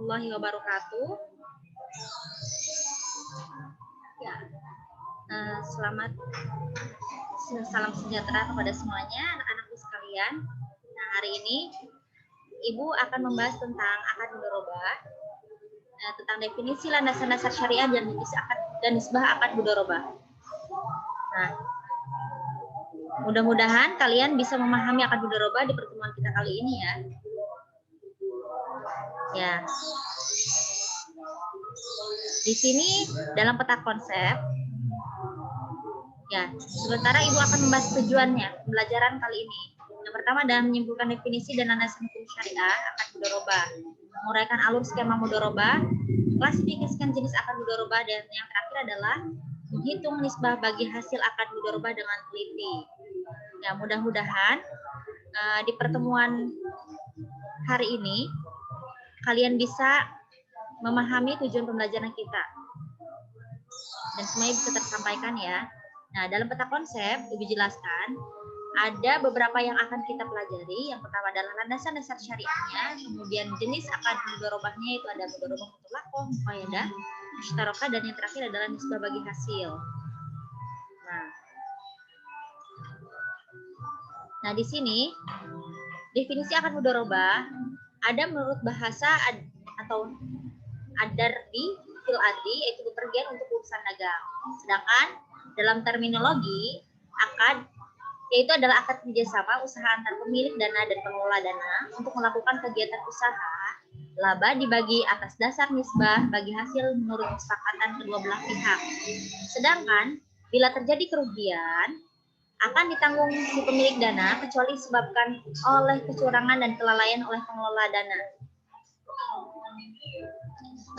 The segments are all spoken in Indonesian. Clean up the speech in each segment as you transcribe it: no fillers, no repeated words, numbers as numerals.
warahmatullahi wabarakatuh. Ya, selamat salam sejahtera kepada semuanya anak-anakku sekalian. Nah, hari ini Ibu akan membahas tentang akad mudharabah, tentang definisi landasan dasar syariah dan nisbah akad mudharabah. Nah, mudah-mudahan kalian bisa memahami akad mudharabah di pertemuan kita kali ini ya. Ya. Di sini dalam peta konsep, ya, sementara Ibu akan membahas tujuannya pembelajaran kali ini. Yang pertama adalah menyimpulkan definisi dan landasan hukum syariah akad mudharabah, menguraikan alur skema mudharabah, klasifikasikan jenis akad mudharabah, dan yang terakhir adalah menghitung nisbah bagi hasil akad mudharabah dengan teliti. Ya, mudah-mudahan di pertemuan hari ini kalian bisa memahami tujuan pembelajaran kita dan semuanya bisa tersampaikan ya. Nah, dalam peta konsep Ibu jelaskan ada beberapa yang akan kita pelajari. Yang pertama adalah landasan dasar syariahnya, kemudian jenis akad mudharabahnya itu ada mudharabah mutlaqah, muqayyadah, musytarakah, dan yang terakhir adalah nisbah bagi hasil. Nah, di sini definisi akad mudharabah ada menurut bahasa atau adarbi fil adli, yaitu bepergian untuk urusan dagang. Sedangkan dalam terminologi akad yaitu adalah akad kerjasama usaha antar pemilik dana dan pengelola dana untuk melakukan kegiatan usaha, laba dibagi atas dasar nisbah bagi hasil menurut kesepakatan kedua belah pihak. Sedangkan bila terjadi kerugian akan ditanggung si pemilik dana kecuali disebabkan oleh kecurangan dan kelalaian oleh pengelola dana.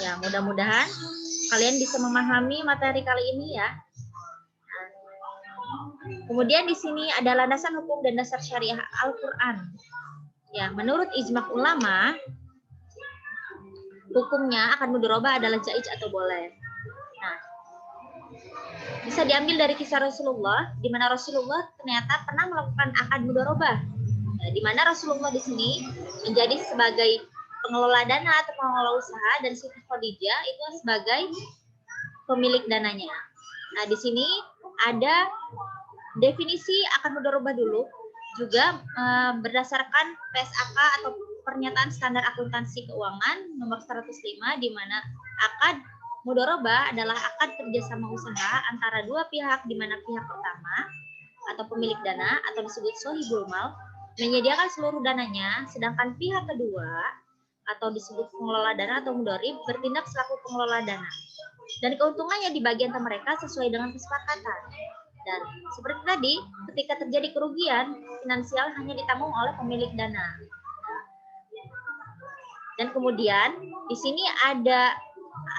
Ya, mudah-mudahan kalian bisa memahami materi kali ini ya. Kemudian di sini ada landasan hukum dan dasar syariah Al-Qur'an. Ya, menurut ijma' ulama, hukumnya akad mudharabah adalah jaiz atau boleh. Nah, bisa diambil dari kisah Rasulullah, di mana Rasulullah ternyata pernah melakukan akad mudharabah. Di mana Rasulullah di sini menjadi sebagai pengelola dana atau pengelola usaha dan Siti Khadijah itu sebagai pemilik dananya. Nah, di sini ada definisi akad mudharabah dulu, juga berdasarkan PSAK atau Pernyataan Standar Akuntansi Keuangan nomor 105, di mana akad mudharabah adalah akad kerjasama usaha antara dua pihak, di mana pihak pertama atau pemilik dana atau disebut shahibul mal menyediakan seluruh dananya, sedangkan pihak kedua atau disebut pengelola dana atau mudharib bertindak selaku pengelola dana. Dan keuntungannya dibagi antara mereka sesuai dengan kesepakatan. Dan seperti tadi, ketika terjadi kerugian finansial hanya ditanggung oleh pemilik dana. Dan kemudian di sini ada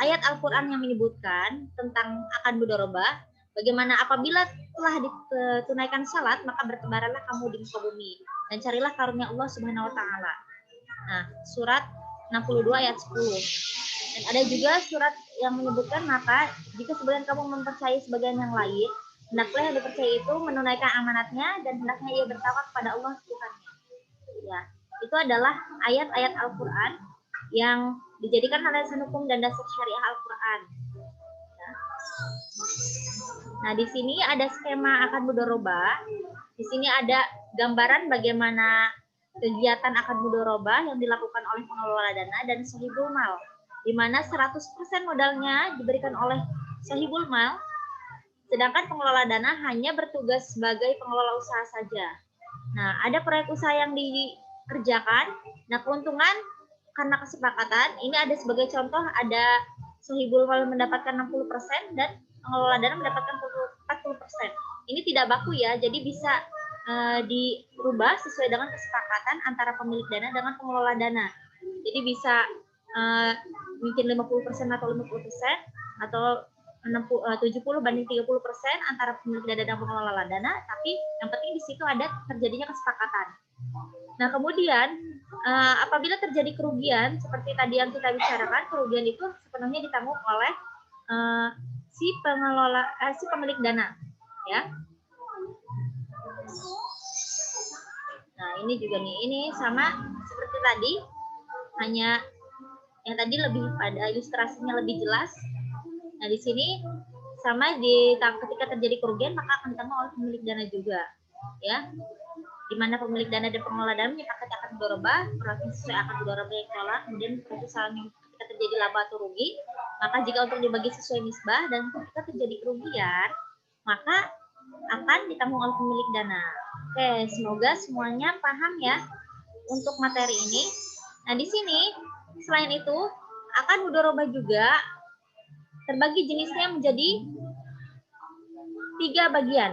ayat Al-Qur'an yang menyebutkan tentang akad mudharabah, bagaimana apabila telah ditunaikan salat maka bertebaranlah kamu di muka bumi dan carilah karunia Allah Subhanahu wa taala. Nah, surat 62 ayat 10. Dan ada juga surat yang menyebutkan, maka jika sebagian kamu mempercayai sebagian yang lain, hendaklah yang dipercaya itu menunaikan amanatnya dan hendaknya ia bertawakal kepada Allah Tuhannya. Ya, itu adalah ayat-ayat Al-Qur'an yang dijadikan landasan hukum dan dasar syariah Al-Qur'an. Nah, di sini ada skema akad mudharabah. Di sini ada gambaran bagaimana kegiatan akad mudharabah yang dilakukan oleh pengelola dana dan shahibul mal, di mana 100% modalnya diberikan oleh shahibul mal, sedangkan pengelola dana hanya bertugas sebagai pengelola usaha saja. Nah, ada proyek usaha yang dikerjakan, nah keuntungan karena kesepakatan, ini ada sebagai contoh, ada shahibul mal mendapatkan 60% dan pengelola dana mendapatkan 40%. Ini tidak baku ya, jadi bisa dirubah sesuai dengan kesepakatan antara pemilik dana dengan pengelola dana. Jadi bisa mungkin 50% atau 50% atau 70 banding 30% antara pemilik dana dan pengelola dana, tapi yang penting di situ ada terjadinya kesepakatan. Nah, kemudian apabila terjadi kerugian seperti tadi yang kita bicarakan, kerugian itu sepenuhnya ditanggung oleh si pemilik dana, ya. Nah, ini juga nih, ini sama seperti tadi, hanya Yang tadi lebih pada ilustrasinya lebih jelas. Nah, di sini sama ketika terjadi kerugian maka akan ditanggung oleh pemilik dana juga, ya. Di mana pemilik dana dan pengelola dana menyepakati akan mudharabah, sesuai akan mudharabah yang dikelola, kemudian misalnya ketika terjadi laba atau rugi, maka jika untuk dibagi sesuai nisbah dan ketika terjadi kerugian, maka akan ditanggung oleh pemilik dana. Oke, semoga semuanya paham ya untuk materi ini. Nah, di sini selain itu akan mudharabah juga terbagi jenisnya menjadi 3 bagian.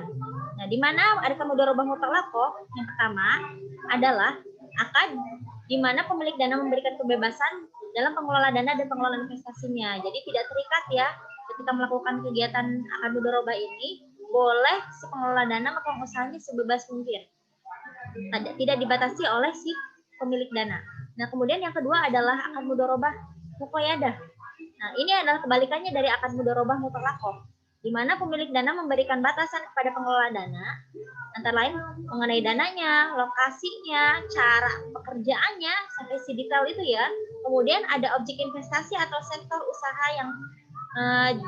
Nah, di mana ada mudharabah mutlaqah yang pertama adalah akad di mana pemilik dana memberikan kebebasan dalam pengelola dana dan pengelolaan investasinya. Jadi tidak terikat ya ketika melakukan kegiatan akad mudharabah ini, boleh si pengelola dana melakukan usahanya sebebas mungkin. Tidak dibatasi oleh si pemilik dana. Nah, kemudian yang kedua adalah akad mudharabah muqayyadah. Nah, ini adalah kebalikannya dari akad mudharabah mutlaqah, di mana pemilik dana memberikan batasan kepada pengelola dana, antara lain mengenai dananya, lokasinya, cara pekerjaannya, sampai si detail itu ya. Kemudian ada objek investasi atau sektor usaha yang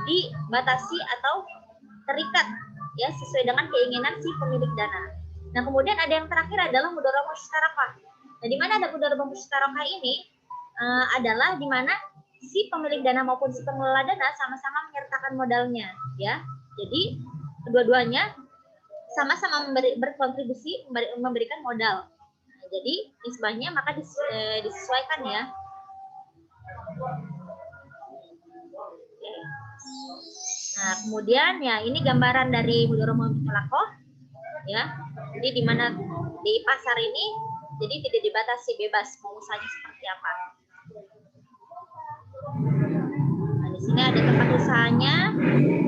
dibatasi atau terikat ya sesuai dengan keinginan si pemilik dana. Nah, kemudian ada yang terakhir adalah mudharabah musyarakah. Nah, di mana ada mudharabah musyarakah ini adalah di mana si pemilik dana maupun si pengelola dana sama-sama menyertakan modalnya, ya. Jadi kedua-duanya sama-sama berkontribusi memberikan modal. Nah, jadi nisbahnya maka disesuaikan ya. Nah, kemudian ya ini gambaran dari mudharabah mutlaqah ya. Jadi di mana di pasar ini jadi tidak dibatasi, bebas mau usahanya seperti apa. Nah, di sini ada tempat usahanya,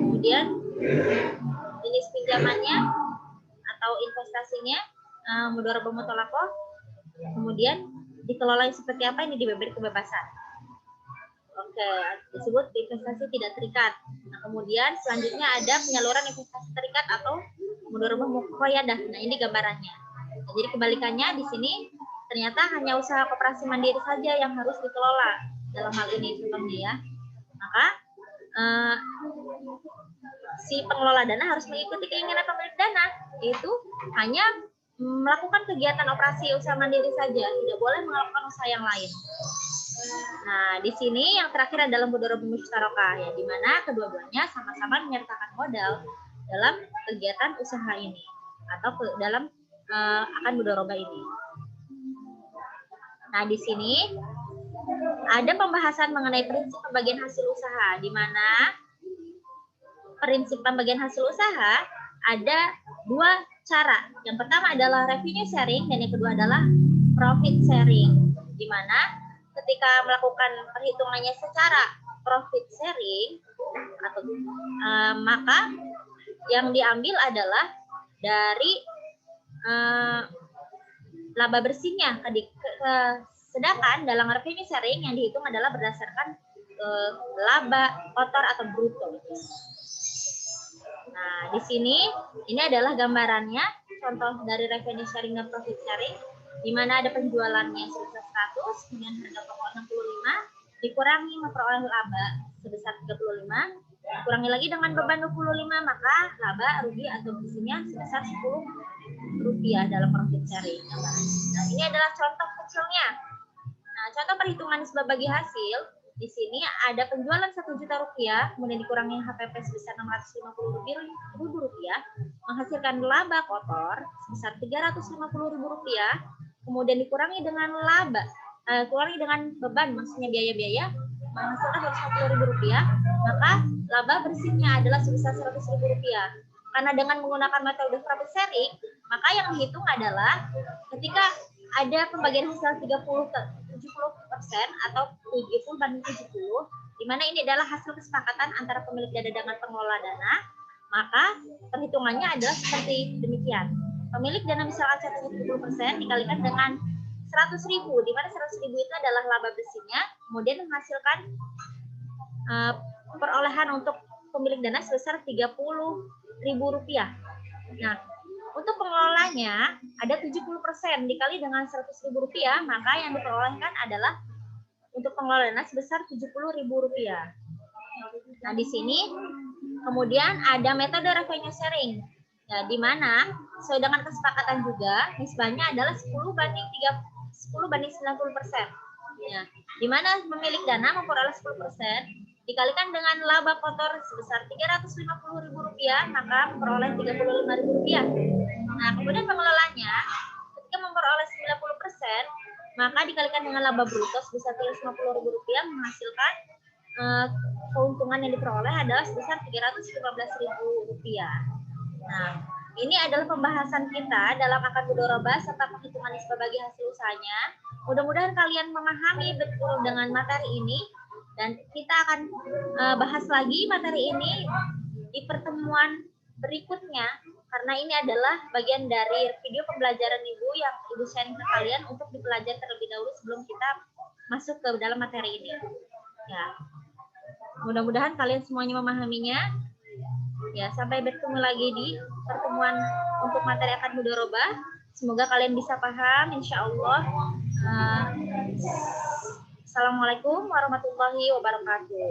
kemudian jenis pinjamannya atau investasinya, mudharabah mutlaqah, kemudian dikelola seperti apa, ini diberi kebebasan. Oke, disebut investasi tidak terikat. Nah, kemudian selanjutnya ada penyaluran investasi terikat atau mudharabah muqayyadah. Nah, ini gambarannya. Nah, jadi kebalikannya di sini ternyata hanya usaha koperasi mandiri saja yang harus dikelola dalam hal ini contohnya ya. Maka si pengelola dana harus mengikuti keinginan pemilik dana, yaitu hanya melakukan kegiatan operasi usaha mandiri saja, tidak boleh melakukan usaha yang lain. Nah, di sini yang terakhir adalah mudharabah musyarakah ya, di mana kedua-duanya sama-sama menyertakan modal dalam kegiatan usaha ini atau dalam akan mudharabah ini. Nah, di sini ada pembahasan mengenai prinsip pembagian hasil usaha, di mana prinsip pembagian hasil usaha ada 2 cara. Yang pertama adalah revenue sharing dan yang kedua adalah profit sharing, di mana ketika melakukan perhitungannya secara profit sharing atau maka yang diambil adalah dari laba bersihnya, sedangkan dalam revenue sharing yang dihitung adalah berdasarkan laba kotor atau bruto. Nah, di sini ini adalah gambarannya, contoh dari revenue sharing dan profit sharing, di mana ada penjualannya sebesar 100, kemudian harga pokok 65, dikurangi memperoleh laba sebesar 35, dikurangi lagi dengan beban 25, maka laba rugi atau bersihnya sebesar 10 rupiah dalam profit sharing. Nah, ini adalah contoh kecilnya. Nah, contoh perhitungan nisbah bagi hasil. Di sini ada penjualan 1 juta rupiah, kemudian dikurangi HPP sebesar 650.000 rupiah, menghasilkan laba kotor sebesar 350.000 rupiah, kemudian dikurangi dengan kurangi dengan beban, maksudnya biaya-biaya, menghasilkan 150.000 rupiah, maka laba bersihnya adalah sebesar 100.000 rupiah. Karena dengan menggunakan metode profit sharing, maka yang dihitung adalah ketika ada pembagian hasil 70% atau 70/70, di mana ini adalah hasil kesepakatan antara pemilik dana dengan pengelola dana, maka perhitungannya adalah seperti demikian. Pemilik dana misalkan 70% dikalikan dengan 100.000, di mana 100.000 itu adalah laba bersihnya, kemudian menghasilkan perolehan untuk pemilik dana sebesar 30.000 rupiah. Nah, untuk pengelolanya ada 70% dikali dengan 100.000 rupiah, maka yang diperolehkan adalah untuk pengelola dana sebesar Rp70.000. Nah, di sini kemudian ada metode revenue sharing. Ya, di mana sesuai dengan kesepakatan juga nisbahnya adalah 10/90%. Ya, di mana pemilik dana memperoleh 10% dikalikan dengan laba kotor sebesar Rp350.000, maka memperoleh Rp35.000. Nah, kemudian pengelolanya ketika memperoleh 90%, maka dikalikan dengan laba bruto sebesar Rp350.000 menghasilkan keuntungan yang diperoleh adalah sebesar Rp315.000. Nah, ini adalah pembahasan kita dalam akad mudharabah serta penghitungan nisbah bagi hasil usahanya. Mudah-mudahan kalian memahami betul dengan materi ini, dan kita akan bahas lagi materi ini di pertemuan berikutnya, karena ini adalah bagian dari video pembelajaran Ibu yang Ibu sharing ke kalian untuk dipelajari terlebih dahulu sebelum kita masuk ke dalam materi ini. Ya, mudah-mudahan kalian semuanya memahaminya. Ya, sampai bertemu lagi di pertemuan untuk materi akad mudharabah. Semoga kalian bisa paham, insya Allah. Assalamualaikum warahmatullahi wabarakatuh.